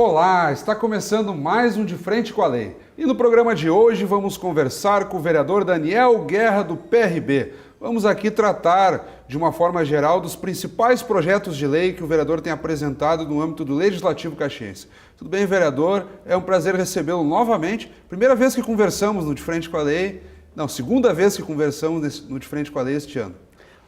Olá, está começando mais um De Frente com a Lei. E no programa de hoje vamos conversar com o vereador Daniel Guerra do PRB. Vamos aqui tratar, de uma forma geral, dos principais projetos de lei que o vereador tem apresentado no âmbito do Legislativo Caxiense. Tudo bem, vereador? É um prazer recebê-lo novamente. Primeira vez que conversamos no De Frente com a Lei, segunda vez que conversamos no De Frente com a Lei este ano.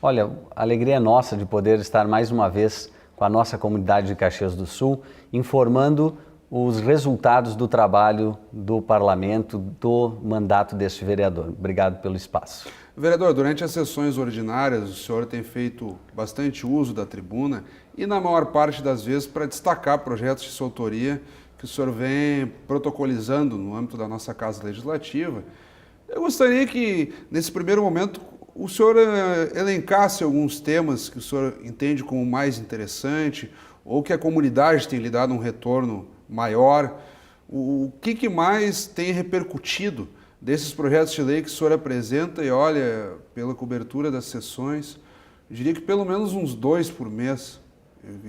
Olha, a alegria é nossa de poder estar mais uma vez com a nossa comunidade de Caxias do Sul, informando os resultados do trabalho do parlamento, do mandato deste vereador. Obrigado pelo espaço. Vereador, durante as sessões ordinárias, o senhor tem feito bastante uso da tribuna e, na maior parte das vezes, para destacar projetos de sua autoria que o senhor vem protocolizando no âmbito da nossa Casa Legislativa. Eu gostaria que, nesse primeiro momento, o senhor elencasse alguns temas que o senhor entende como mais interessante ou que a comunidade tem lhe dado um retorno maior. O que mais tem repercutido desses projetos de lei que o senhor apresenta e olha pela cobertura das sessões? Eu diria que pelo menos uns 2 por mês,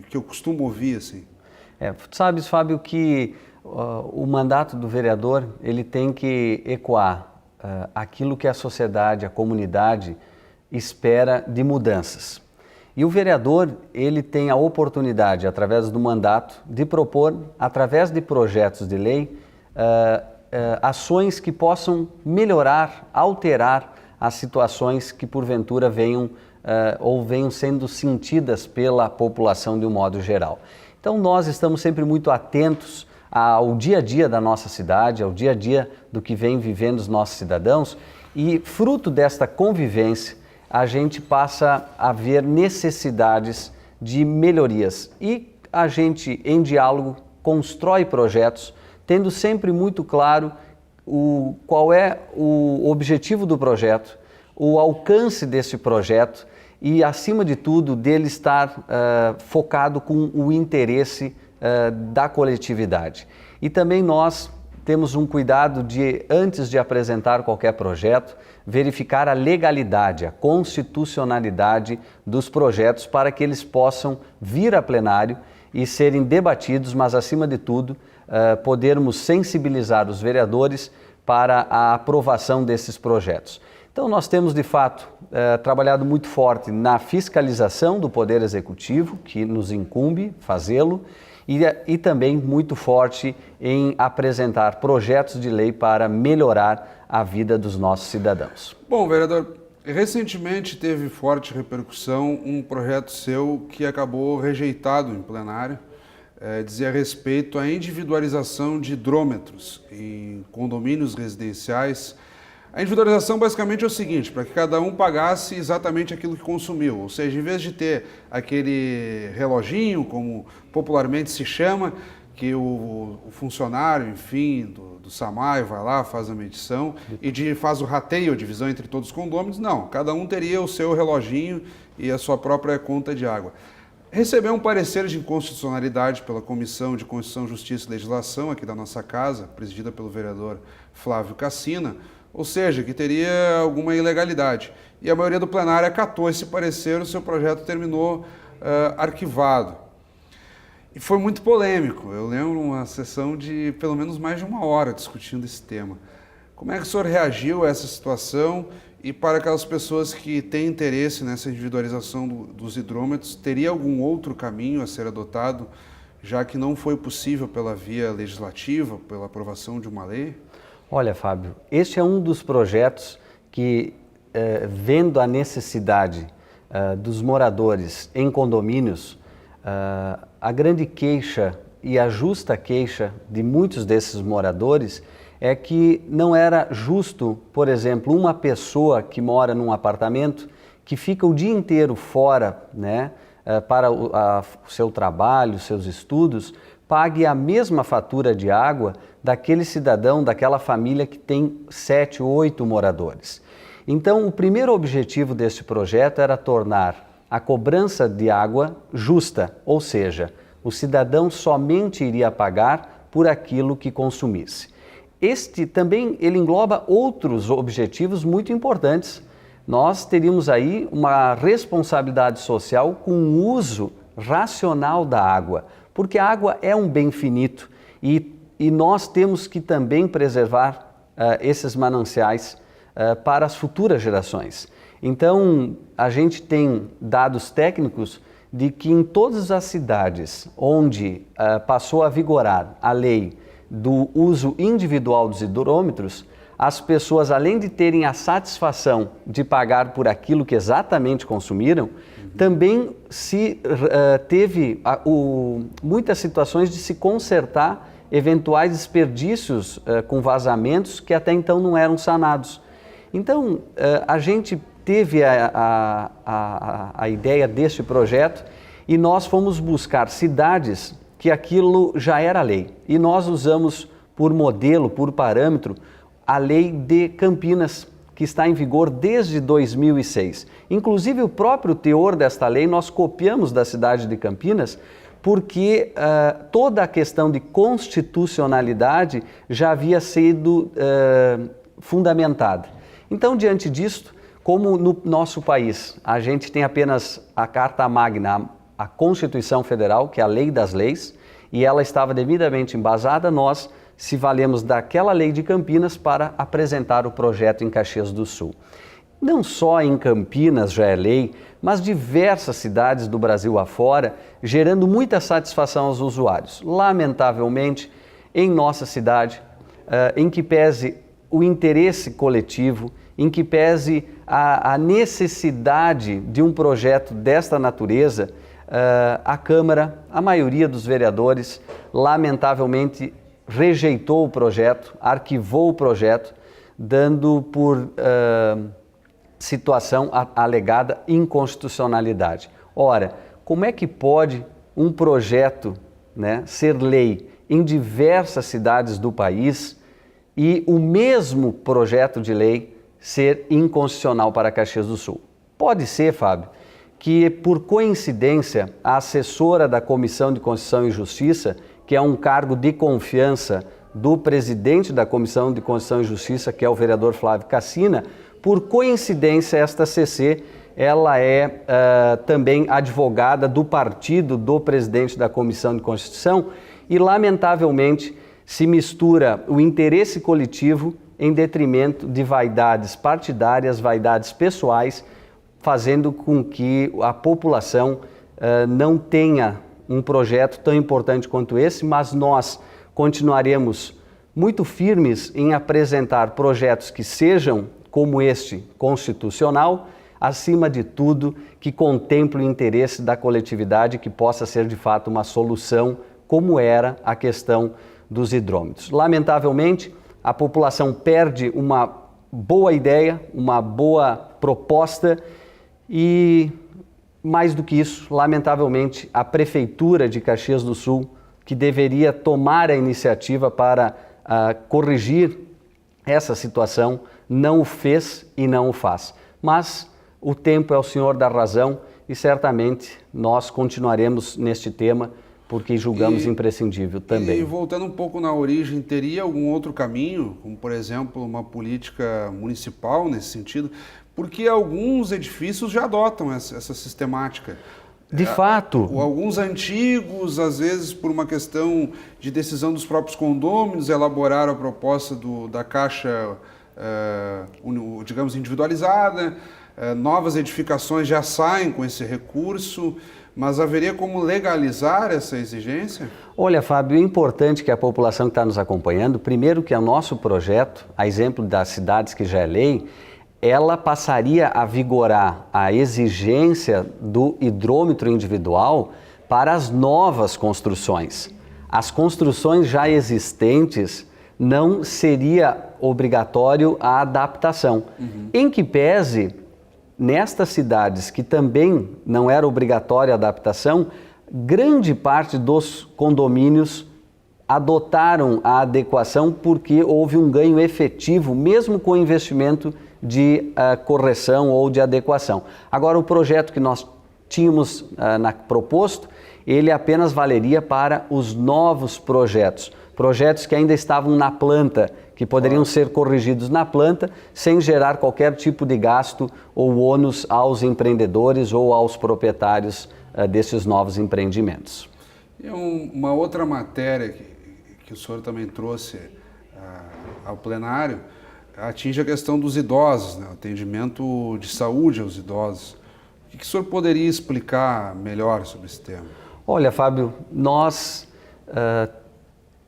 que eu costumo ouvir assim. Tu sabes, Fábio, que o mandato do vereador ele tem que ecoar aquilo que a sociedade, a comunidade espera de mudanças. E o vereador, ele tem a oportunidade, através do mandato, de propor, através de projetos de lei, ações que possam melhorar, alterar as situações que porventura venham sendo sentidas pela população de um modo geral. Então nós estamos sempre muito atentos ao dia a dia da nossa cidade, ao dia a dia do que vem vivendo os nossos cidadãos e, fruto desta convivência, a gente passa a ver necessidades de melhorias e a gente, em diálogo, constrói projetos, tendo sempre muito claro qual é o objetivo do projeto, o alcance desse projeto e, acima de tudo, dele estar focado com o interesse da coletividade. E também nós temos um cuidado de, antes de apresentar qualquer projeto, verificar a legalidade, a constitucionalidade dos projetos para que eles possam vir a plenário e serem debatidos, mas acima de tudo, podermos sensibilizar os vereadores para a aprovação desses projetos. Então nós temos de fato trabalhado muito forte na fiscalização do Poder Executivo, que nos incumbe fazê-lo, e também muito forte em apresentar projetos de lei para melhorar a vida dos nossos cidadãos. Bom, vereador, recentemente teve forte repercussão um projeto seu que acabou rejeitado em plenário, dizia respeito à individualização de hidrômetros em condomínios residenciais. A individualização basicamente é o seguinte, para que cada um pagasse exatamente aquilo que consumiu, ou seja, em vez de ter aquele reloginho, como popularmente se chama, que o funcionário, enfim, do SAMAI vai lá, faz a medição e faz o rateio, a divisão entre todos os condôminos, não, cada um teria o seu reloginho e a sua própria conta de água. Recebeu um parecer de inconstitucionalidade pela Comissão de Constituição, Justiça e Legislação aqui da nossa casa, presidida pelo vereador Flávio Cassina, ou seja, que teria alguma ilegalidade. E a maioria do plenário acatou esse parecer, o seu projeto terminou arquivado. E foi muito polêmico, eu lembro uma sessão de pelo menos mais de 1 hora discutindo esse tema. Como é que o senhor reagiu a essa situação e para aquelas pessoas que têm interesse nessa individualização dos hidrômetros, teria algum outro caminho a ser adotado, já que não foi possível pela via legislativa, pela aprovação de uma lei? Olha, Fábio, este é um dos projetos que, vendo a necessidade dos moradores em condomínios, a grande queixa e a justa queixa de muitos desses moradores é que não era justo, por exemplo, uma pessoa que mora num apartamento, que fica o dia inteiro fora, né, para o seu trabalho, seus estudos, pague a mesma fatura de água daquele cidadão, daquela família que tem 7, 8 moradores. Então, o primeiro objetivo deste projeto era tornar a cobrança de água justa, ou seja, o cidadão somente iria pagar por aquilo que consumisse. Este também ele engloba outros objetivos muito importantes. Nós teríamos aí uma responsabilidade social com o uso racional da água, porque a água é um bem finito E nós temos que também preservar esses mananciais para as futuras gerações. Então, a gente tem dados técnicos de que em todas as cidades onde passou a vigorar a lei do uso individual dos hidrômetros, as pessoas, além de terem a satisfação de pagar por aquilo que exatamente consumiram, também teve muitas situações de se consertar eventuais desperdícios com vazamentos que até então não eram sanados. Então, a gente teve a ideia deste projeto e nós fomos buscar cidades que aquilo já era lei. E nós usamos por modelo, por parâmetro, a lei de Campinas, que está em vigor desde 2006. Inclusive, o próprio teor desta lei nós copiamos da cidade de Campinas, porque toda a questão de constitucionalidade já havia sido fundamentada. Então, diante disto, como no nosso país a gente tem apenas a Carta Magna, a Constituição Federal, que é a lei das leis, e ela estava devidamente embasada, nós se valemos daquela lei de Campinas para apresentar o projeto em Caxias do Sul. Não só em Campinas já é lei, mas diversas cidades do Brasil afora, gerando muita satisfação aos usuários. Lamentavelmente, em nossa cidade, em que pese o interesse coletivo, em que pese a necessidade de um projeto desta natureza, a Câmara, a maioria dos vereadores, lamentavelmente rejeitou o projeto, arquivou o projeto, dando por situação alegada inconstitucionalidade. Ora, como é que pode um projeto, né, ser lei em diversas cidades do país e o mesmo projeto de lei ser inconstitucional para Caxias do Sul? Pode ser, Fábio, que por coincidência a assessora da Comissão de Constituição e Justiça, que é um cargo de confiança do presidente da Comissão de Constituição e Justiça, que é o vereador Flávio Cassina, por coincidência esta CC, ela é também advogada do partido do presidente da Comissão de Constituição e, lamentavelmente, se mistura o interesse coletivo em detrimento de vaidades partidárias, vaidades pessoais, fazendo com que a população não tenha um projeto tão importante quanto esse, mas nós continuaremos muito firmes em apresentar projetos que sejam, como este, constitucional, acima de tudo, que contemple o interesse da coletividade, que possa ser de fato uma solução, como era a questão dos hidrômetros. Lamentavelmente, a população perde uma boa ideia, uma boa proposta e, mais do que isso, lamentavelmente, a Prefeitura de Caxias do Sul, que deveria tomar a iniciativa para corrigir essa situação, não o fez e não o faz. Mas o tempo é o senhor da razão e certamente nós continuaremos neste tema porque julgamos imprescindível também. E voltando um pouco na origem, teria algum outro caminho, como por exemplo uma política municipal nesse sentido? Porque alguns edifícios já adotam essa sistemática. De fato. Alguns antigos, às vezes por uma questão de decisão dos próprios condôminos, elaboraram a proposta da caixa, digamos, individualizada. Novas edificações já saem com esse recurso, mas haveria como legalizar essa exigência? Olha, Fábio, é importante que a população que está nos acompanhando, primeiro que o nosso projeto, a exemplo das cidades que já é lei, ela passaria a vigorar a exigência do hidrômetro individual para as novas construções. As construções já existentes não seria obrigatório a adaptação. Em que pese, nestas cidades que também não era obrigatória a adaptação, grande parte dos condomínios adotaram a adequação porque houve um ganho efetivo, mesmo com investimento de correção ou de adequação. Agora, o projeto que nós tínhamos proposto, ele apenas valeria para os novos projetos que ainda estavam na planta, que poderiam ser corrigidos na planta, sem gerar qualquer tipo de gasto ou ônus aos empreendedores ou aos proprietários desses novos empreendimentos. E uma outra matéria que o senhor também trouxe ao plenário, atinge a questão dos idosos, né? O atendimento de saúde aos idosos. O que o senhor poderia explicar melhor sobre esse tema? Olha, Fábio, nós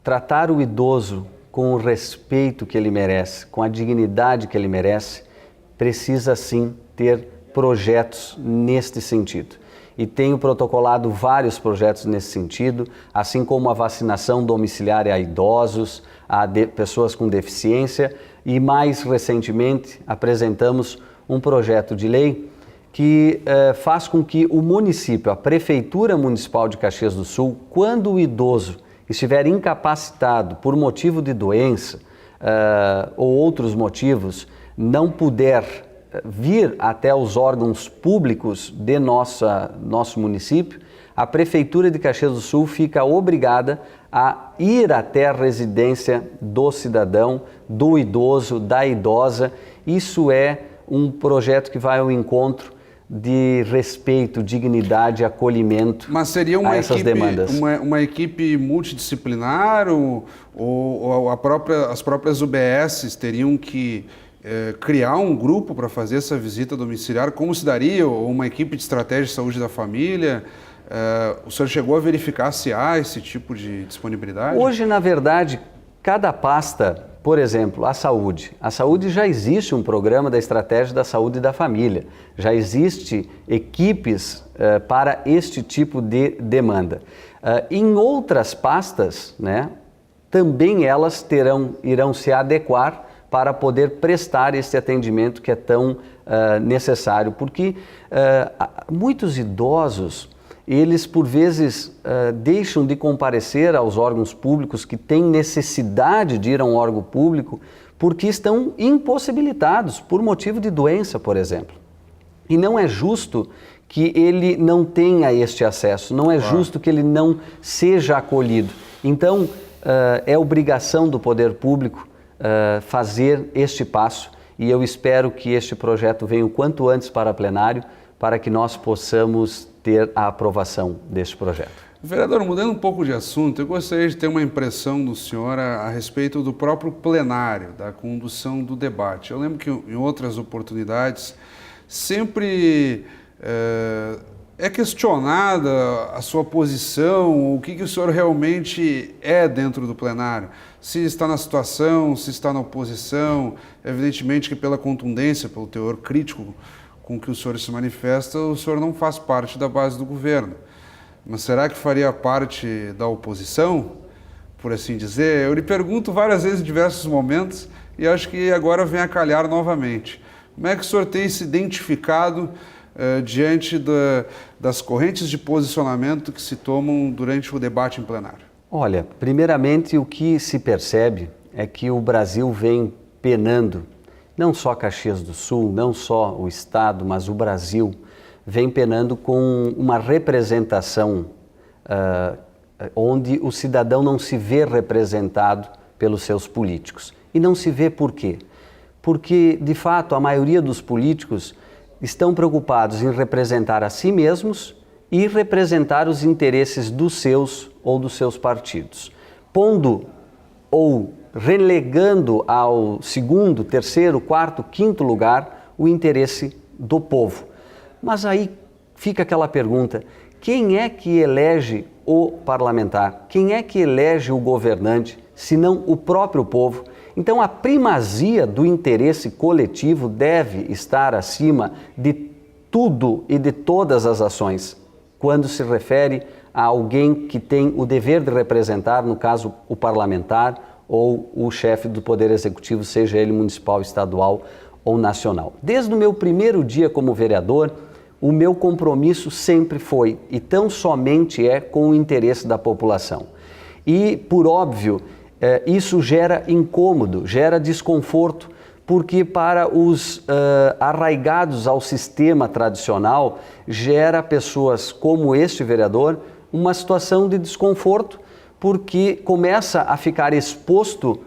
tratar o idoso com o respeito que ele merece, com a dignidade que ele merece, precisa sim ter projetos neste sentido. E tenho protocolado vários projetos nesse sentido, assim como a vacinação domiciliar a idosos, a pessoas com deficiência, e mais recentemente apresentamos um projeto de lei que faz com que o município, a Prefeitura Municipal de Caxias do Sul, quando o idoso estiver incapacitado por motivo de doença ou outros motivos, não puder vir até os órgãos públicos de nosso município, a Prefeitura de Caxias do Sul fica obrigada a ir até a residência do cidadão, do idoso, da idosa. Isso é um projeto que vai ao encontro de respeito, dignidade, acolhimento. Mas seria a essas demandas. Uma equipe multidisciplinar ou as próprias UBSs teriam que criar um grupo para fazer essa visita domiciliar? Como se daria? Ou uma equipe de estratégia de saúde da família? O senhor chegou a verificar se há esse tipo de disponibilidade? Hoje, na verdade, cada pasta, por exemplo, a saúde já existe um programa da estratégia da saúde da família, já existe equipes para este tipo de demanda. Em outras pastas, né, também elas irão se adequar para poder prestar esse atendimento que é tão necessário, porque muitos idosos, eles por vezes deixam de comparecer aos órgãos públicos que têm necessidade de ir a um órgão público porque estão impossibilitados por motivo de doença, por exemplo. E não é justo que ele não tenha este acesso, não é justo que ele não seja acolhido. Então, é obrigação do poder público fazer este passo, e eu espero que este projeto venha o quanto antes para plenário, para que nós possamos ter a aprovação deste projeto. Vereador, mudando um pouco de assunto, eu gostaria de ter uma impressão do senhor a respeito do próprio plenário, da condução do debate. Eu lembro que em outras oportunidades sempre é questionada a sua posição, o que o senhor realmente é dentro do plenário. Se está na situação, se está na oposição, evidentemente que pela contundência, pelo teor crítico com que o senhor se manifesta, o senhor não faz parte da base do governo. Mas será que faria parte da oposição, por assim dizer? Eu lhe pergunto várias vezes em diversos momentos e acho que agora vem a calhar novamente. Como é que o senhor tem se identificado diante das correntes de posicionamento que se tomam durante o debate em plenário? Olha, primeiramente o que se percebe é que o Brasil vem penando, não só Caxias do Sul, não só o Estado, mas o Brasil vem penando com uma representação onde o cidadão não se vê representado pelos seus políticos. E não se vê por quê? Porque, de fato, a maioria dos políticos estão preocupados em representar a si mesmos e representar os interesses dos seus ou dos seus partidos, pondo ou relegando ao segundo, terceiro, quarto, quinto lugar o interesse do povo. Mas aí fica aquela pergunta: quem é que elege o parlamentar? Quem é que elege o governante, se não o próprio povo? Então a primazia do interesse coletivo deve estar acima de tudo e de todas as ações, quando se refere a alguém que tem o dever de representar, no caso, o parlamentar ou o chefe do Poder Executivo, seja ele municipal, estadual ou nacional. Desde o meu primeiro dia como vereador, o meu compromisso sempre foi, e tão somente é, com o interesse da população. E, por óbvio, isso gera incômodo, gera desconforto, porque para os arraigados ao sistema tradicional, gera pessoas como este vereador uma situação de desconforto, porque começa a ficar exposto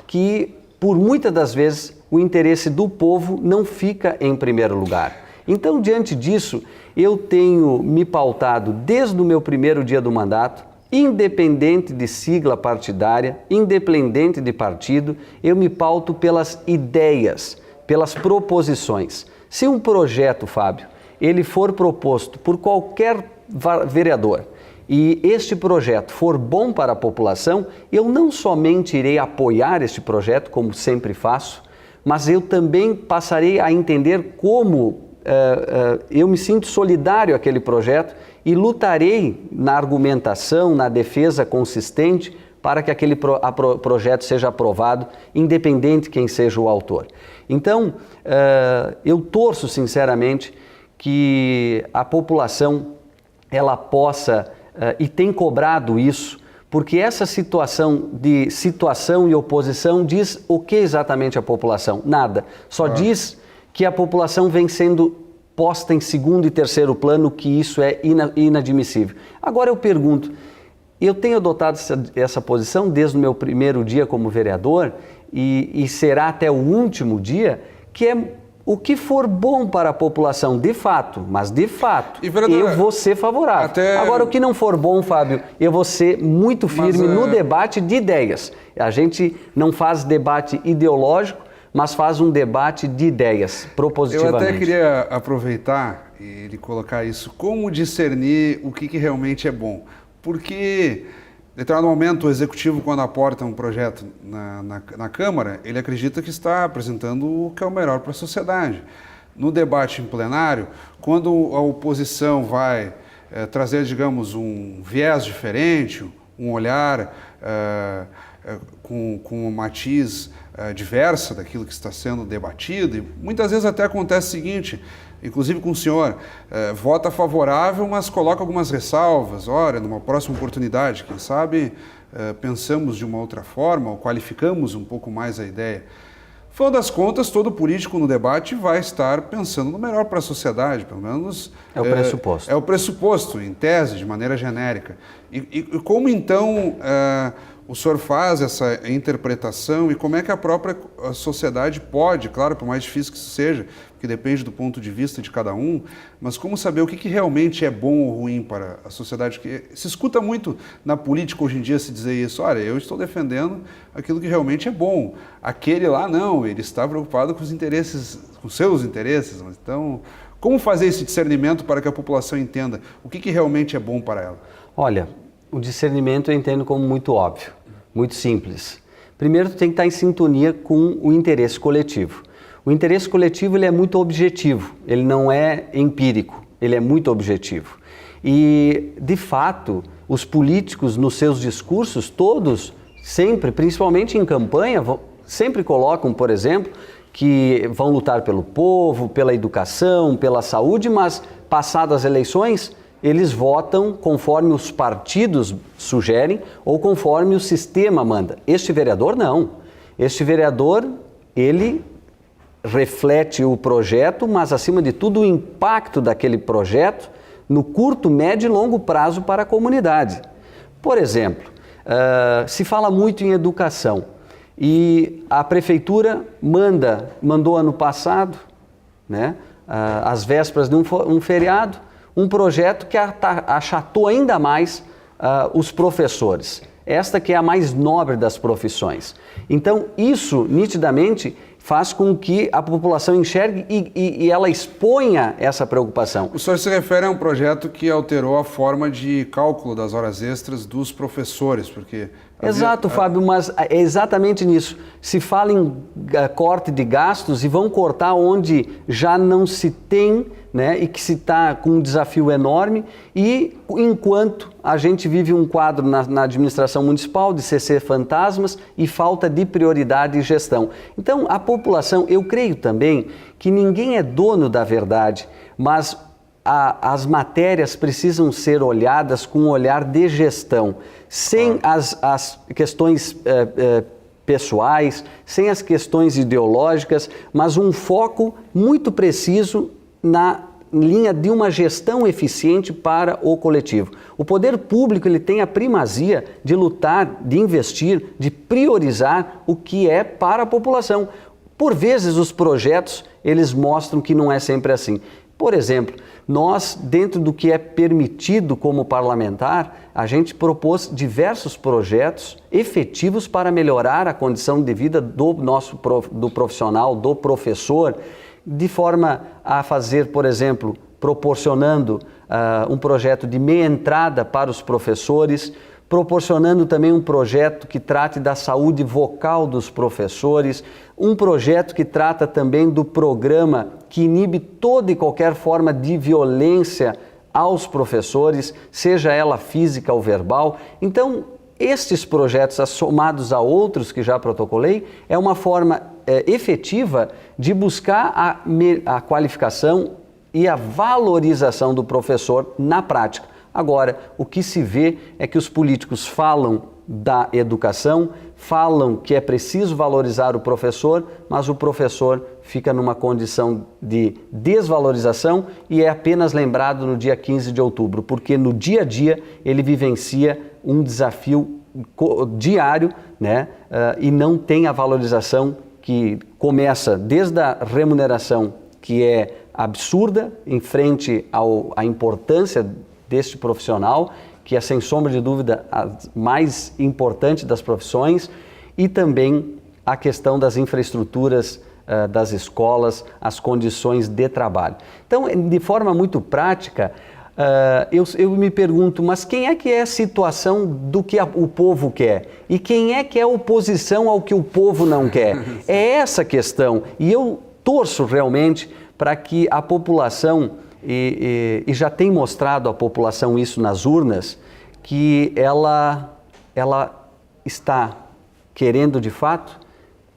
que, por muitas das vezes, o interesse do povo não fica em primeiro lugar. Então, diante disso, eu tenho me pautado desde o meu primeiro dia do mandato independente de sigla partidária, independente de partido, eu me pauto pelas ideias, pelas proposições. Se um projeto, Fábio, ele for proposto por qualquer vereador e este projeto for bom para a população, eu não somente irei apoiar este projeto, como sempre faço, mas eu também passarei a entender como eu me sinto solidário àquele projeto e lutarei na argumentação, na defesa consistente para que aquele projeto seja aprovado, independente quem seja o autor. Então, eu torço sinceramente que a população ela possa, e tem cobrado isso, porque essa situação de situação e oposição diz o que exatamente a população? Nada. Só diz que a população vem sendo posta em segundo e terceiro plano, que isso é inadmissível. Agora eu pergunto, eu tenho adotado essa posição desde o meu primeiro dia como vereador e será até o último dia, que é o que for bom para a população, de fato, mas de fato, eu vou ser favorável. Agora, o que não for bom, Fábio, eu vou ser muito firme no debate de ideias. A gente não faz debate ideológico, mas faz um debate de ideias, propositivamente. Eu até queria aproveitar e colocar isso, como discernir o que realmente é bom. Porque, em determinado momento, o Executivo, quando aporta um projeto na Câmara, ele acredita que está apresentando o que é o melhor para a sociedade. No debate em plenário, quando a oposição vai trazer, digamos, um viés diferente, um olhar com um matiz diversa daquilo que está sendo debatido, e muitas vezes até acontece o seguinte, inclusive com o senhor, vota favorável, mas coloca algumas ressalvas. Olha, numa próxima oportunidade, quem sabe pensamos de uma outra forma ou qualificamos um pouco mais a ideia. Afinal das contas, todo político no debate vai estar pensando no melhor para a sociedade, pelo menos... É o pressuposto. É o pressuposto, em tese, de maneira genérica. E como então o senhor faz essa interpretação e como é que a própria sociedade pode, claro, por mais difícil que isso seja, porque depende do ponto de vista de cada um, mas como saber o que realmente é bom ou ruim para a sociedade? Porque se escuta muito na política hoje em dia se dizer isso, olha, eu estou defendendo aquilo que realmente é bom, aquele lá não, ele está preocupado com os interesses, com seus interesses. Então, como fazer esse discernimento para que a população entenda o que realmente é bom para ela? Olha, o discernimento eu entendo como muito óbvio, muito simples. Primeiro, tu tem que estar em sintonia com o interesse coletivo. O interesse coletivo ele é muito objetivo, ele não é empírico, ele é muito objetivo. E, de fato, os políticos nos seus discursos, todos, sempre, principalmente em campanha, sempre colocam, por exemplo, que vão lutar pelo povo, pela educação, pela saúde, mas, passadas as eleições, eles votam conforme os partidos sugerem ou conforme o sistema manda. Este vereador, não. Este vereador, ele reflete o projeto, mas, acima de tudo, o impacto daquele projeto no curto, médio e longo prazo para a comunidade. Por exemplo, se fala muito em educação e a prefeitura mandou ano passado, né, às vésperas de um feriado, um projeto que achatou ainda mais os professores. Esta que é a mais nobre das profissões. Então, isso, nitidamente, faz com que a população enxergue e ela exponha essa preocupação. O senhor se refere a um projeto que alterou a forma de cálculo das horas extras dos professores, porque... Exato, Fábio, mas é exatamente nisso. Se fala em corte de gastos e vão cortar onde já não se tem, né, e que se está com um desafio enorme, e enquanto a gente vive um quadro na administração municipal de CC fantasmas e falta de prioridade e gestão. Então, a população, eu creio também que ninguém é dono da verdade, mas as matérias precisam ser olhadas com um olhar de gestão, sem as questões pessoais, sem as questões ideológicas, mas um foco muito preciso na linha de uma gestão eficiente para o coletivo. O poder público ele tem a primazia de lutar, de investir, de priorizar o que é para a população. Por vezes os projetos eles mostram que não é sempre assim. Por exemplo, nós, dentro do que é permitido como parlamentar, a gente propôs diversos projetos efetivos para melhorar a condição de vida do profissional, do professor, de forma a fazer, por exemplo, proporcionando um projeto de meia entrada para os professores, proporcionando também um projeto que trate da saúde vocal dos professores, um projeto que trata também do programa que inibe toda e qualquer forma de violência aos professores, seja ela física ou verbal. Então, estes projetos, somados a outros que já protocolei, é uma forma efetiva de buscar a qualificação e a valorização do professor na prática. Agora, o que se vê é que os políticos falam da educação, falam que é preciso valorizar o professor, mas o professor fica numa condição de desvalorização e é apenas lembrado no dia 15 de outubro, porque no dia a dia ele vivencia um desafio diário, né? E não tem a valorização que começa desde a remuneração, que é absurda em frente à importância deste profissional, que é sem sombra de dúvida a mais importante das profissões, e também a questão das infraestruturas das escolas, as condições de trabalho. Então, de forma muito prática, eu me pergunto, mas quem é que é a situação do que o povo quer? E quem é que é oposição ao que o povo não quer? É essa questão. E eu torço realmente para que a população, e já tem mostrado à população isso nas urnas, que ela está querendo de fato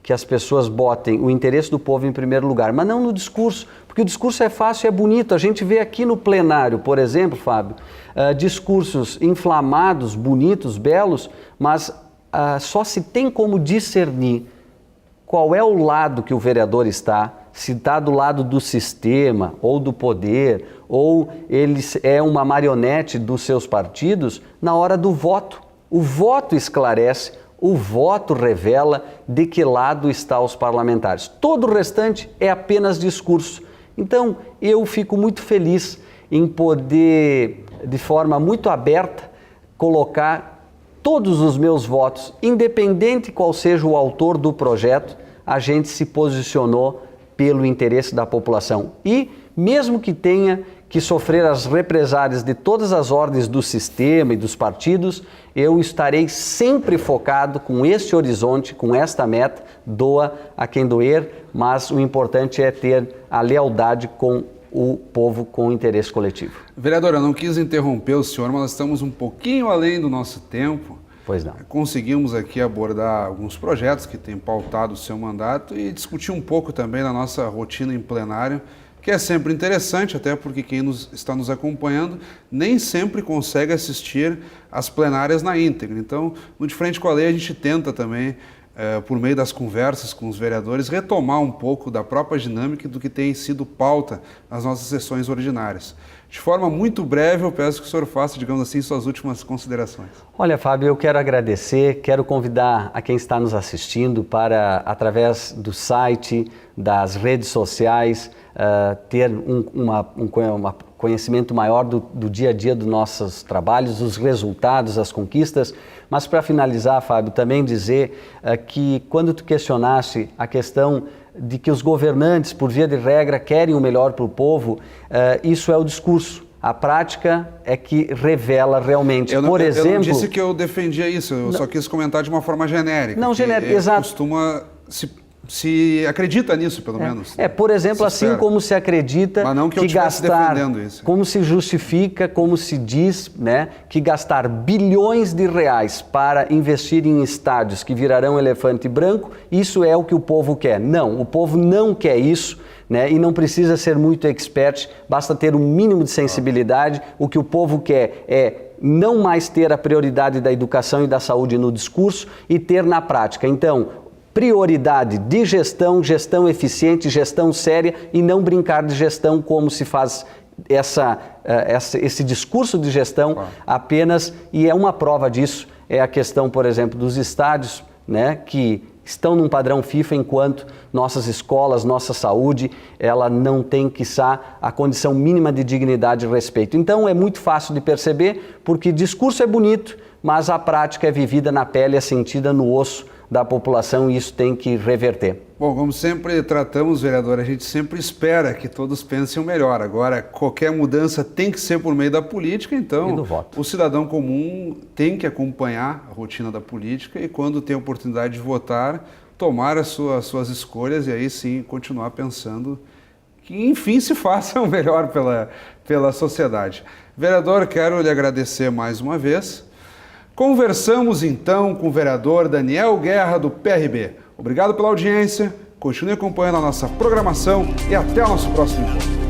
que as pessoas botem o interesse do povo em primeiro lugar, mas não no discurso, porque o discurso é fácil, é bonito. A gente vê aqui no plenário, por exemplo, Fábio, discursos inflamados, bonitos, belos, mas só se tem como discernir qual é o lado que o vereador está, se está do lado do sistema ou do poder, ou ele é uma marionete dos seus partidos, na hora do voto. O voto esclarece, o voto revela de que lado estão os parlamentares. Todo o restante é apenas discurso. Então, eu fico muito feliz em poder, de forma muito aberta, colocar todos os meus votos, independente qual seja o autor do projeto, a gente se posicionou pelo interesse da população. E mesmo que tenha que sofrer as represálias de todas as ordens do sistema e dos partidos, eu estarei sempre focado com este horizonte, com esta meta, doa a quem doer, mas o importante é ter a lealdade com o povo, com o interesse coletivo. Vereador, eu não quis interromper o senhor, mas nós estamos um pouquinho além do nosso tempo. Pois não. Conseguimos aqui abordar alguns projetos que têm pautado o seu mandato e discutir um pouco também da nossa rotina em plenário, que é sempre interessante, até porque quem está nos acompanhando nem sempre consegue assistir às plenárias na íntegra. Então, no De Frente com a Lei, a gente tenta também, por meio das conversas com os vereadores, retomar um pouco da própria dinâmica do que tem sido pauta nas nossas sessões ordinárias. De forma muito breve, eu peço que o senhor faça, digamos assim, suas últimas considerações. Olha, Fábio, eu quero agradecer, quero convidar a quem está nos assistindo para, através do site, das redes sociais, ter um conhecimento maior do dia a dia dos nossos trabalhos, os resultados, as conquistas. Mas para finalizar, Fábio, também dizer que quando tu questionaste a questão de que os governantes, por via de regra, querem o melhor para o povo, isso é o discurso. A prática é que revela realmente. Por exemplo, eu não disse que eu defendia isso, eu só quis comentar de uma forma genérica. Não, genérica, exato. Costuma se acredita nisso, pelo menos. Por exemplo, assim como se acredita que gastar, como se justifica, como se diz, né, que gastar bilhões de reais para investir em estádios que virarão elefante branco, isso é o que o povo quer. Não, o povo não quer isso, né, e não precisa ser muito expert, basta ter um mínimo de sensibilidade. O que o povo quer é não mais ter a prioridade da educação e da saúde no discurso e ter na prática. Então, prioridade de gestão, gestão eficiente, gestão séria e não brincar de gestão como se faz esse discurso de gestão apenas, e é uma prova disso, é a questão, por exemplo, dos estádios, né, que estão num padrão FIFA, enquanto nossas escolas, nossa saúde, ela não tem, quiçá, a condição mínima de dignidade e respeito. Então é muito fácil de perceber, porque discurso é bonito, mas a prática é vivida na pele, é sentida no osso da população, e isso tem que reverter. Bom, como sempre tratamos, vereador, a gente sempre espera que todos pensem o melhor. Agora, qualquer mudança tem que ser por meio da política, então o cidadão comum tem que acompanhar a rotina da política e, quando tem a oportunidade de votar, tomar as suas escolhas e aí sim continuar pensando que, enfim, se faça o melhor pela sociedade. Vereador, quero lhe agradecer mais uma vez. Conversamos então com o vereador Daniel Guerra, do PRB. Obrigado pela audiência, continue acompanhando a nossa programação e até o nosso próximo encontro.